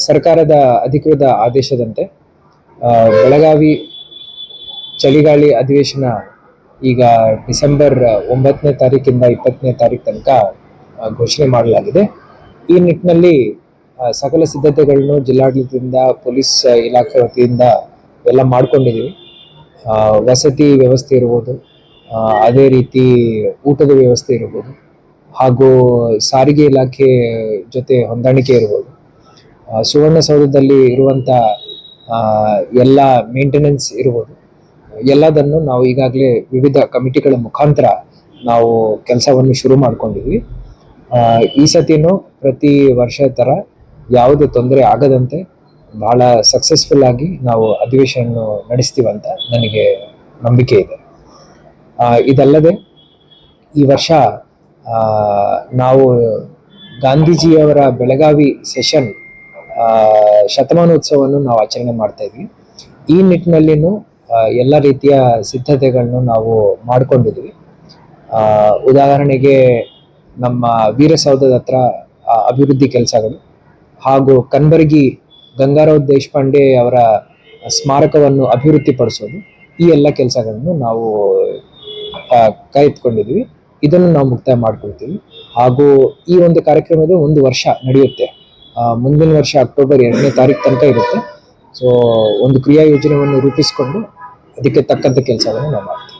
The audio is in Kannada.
ಸರ್ಕಾರದ ಅಧಿಕೃತ ಆದೇಶದಂತೆ ಬೆಳಗಾವಿ ಚಳಿಗಾಳಿ ಅಧಿವೇಶನ ಈಗ ಡಿಸೆಂಬರ್ 9ನೇ ತಾರೀಕಿಂದ 20ನೇ ತಾರೀಕು ತನಕ ಘೋಷಣೆ ಮಾಡಲಾಗಿದೆ. ಈ ನಿಟ್ಟಿನಲ್ಲಿ ಸಕಲ ಸಿದ್ಧತೆಗಳನ್ನು ಜಿಲ್ಲಾಡಳಿತದಿಂದ, ಪೊಲೀಸ್ ಇಲಾಖೆ ವತಿಯಿಂದ ಎಲ್ಲ ಮಾಡ್ಕೊಂಡಿದ್ದೀವಿ. ವಸತಿ ವ್ಯವಸ್ಥೆ ಇರ್ಬೋದು, ಅದೇ ರೀತಿ ಊಟದ ವ್ಯವಸ್ಥೆ ಇರ್ಬೋದು, ಹಾಗೂ ಸಾರಿಗೆ ಇಲಾಖೆ ಜೊತೆ ಹೊಂದಾಣಿಕೆ ಇರ್ಬೋದು, ಸುವರ್ಣಸೌಧದಲ್ಲಿ ಇರುವಂಥ ಎಲ್ಲ ಮೇಂಟೆನೆನ್ಸ್ ಇರ್ಬೋದು, ಎಲ್ಲದನ್ನು ನಾವು ಈಗಾಗಲೇ ವಿವಿಧ ಕಮಿಟಿಗಳ ಮುಖಾಂತರ ನಾವು ಕೆಲಸವನ್ನು ಶುರು ಮಾಡ್ಕೊಂಡಿದ್ವಿ. ಈ ಸತಿನೂ ಪ್ರತಿ ವರ್ಷ ಥರ ಯಾವುದೇ ತೊಂದರೆ ಆಗದಂತೆ ಬಹಳ ಸಕ್ಸಸ್ಫುಲ್ ಆಗಿ ನಾವು ಅಧಿವೇಶನ ನಡೆಸ್ತೀವಂತ ನನಗೆ ನಂಬಿಕೆ ಇದೆ. ಇದಲ್ಲದೆ ಈ ವರ್ಷ ನಾವು ಗಾಂಧೀಜಿಯವರ ಬೆಳಗಾವಿ ಸೆಷನ್ ಶತಮಾನೋತ್ಸವವನ್ನು ನಾವು ಆಚರಣೆ ಮಾಡ್ತಾ ಇದ್ವಿ. ಈ ನಿಟ್ಟಿನಲ್ಲಿನೂ ಎಲ್ಲ ರೀತಿಯ ಸಿದ್ಧತೆಗಳನ್ನು ನಾವು ಮಾಡಿಕೊಂಡಿದ್ವಿ. ಉದಾಹರಣೆಗೆ ನಮ್ಮ ವೀರಸೌಧದ ಹತ್ರ ಅಭಿವೃದ್ಧಿ ಕೆಲಸಗಳು, ಹಾಗೂ ಕನಬರಗಿ ಗಂಗಾರಾವ್ ದೇಶಪಾಂಡೆ ಅವರ ಸ್ಮಾರಕವನ್ನು ಅಭಿವೃದ್ಧಿಪಡಿಸೋದು, ಈ ಎಲ್ಲ ಕೆಲಸಗಳನ್ನು ನಾವು ಕೈಗೆತ್ತಿಕೊಂಡಿದ್ವಿ. ಇದನ್ನು ನಾವು ಮುಕ್ತಾಯ ಮಾಡ್ಕೊಳ್ತೀವಿ. ಹಾಗೂ ಈ ಒಂದು ಕಾರ್ಯಕ್ರಮದ 1 ವರ್ಷ ನಡೆಯುತ್ತೆ. ಮುಂದಿನ ವರ್ಷ ಅಕ್ಟೋಬರ್ 2ನೇ ತಾರೀಕು ತನಕ ಇರುತ್ತೆ. ಸೊ ಒಂದು ಕ್ರಿಯಾ ಯೋಜನೆಯನ್ನು ರೂಪಿಸಿಕೊಂಡು ಅದಕ್ಕೆ ತಕ್ಕಂಥ ಕೆಲಸವನ್ನು ನಾವು ಮಾಡ್ತೀವಿ.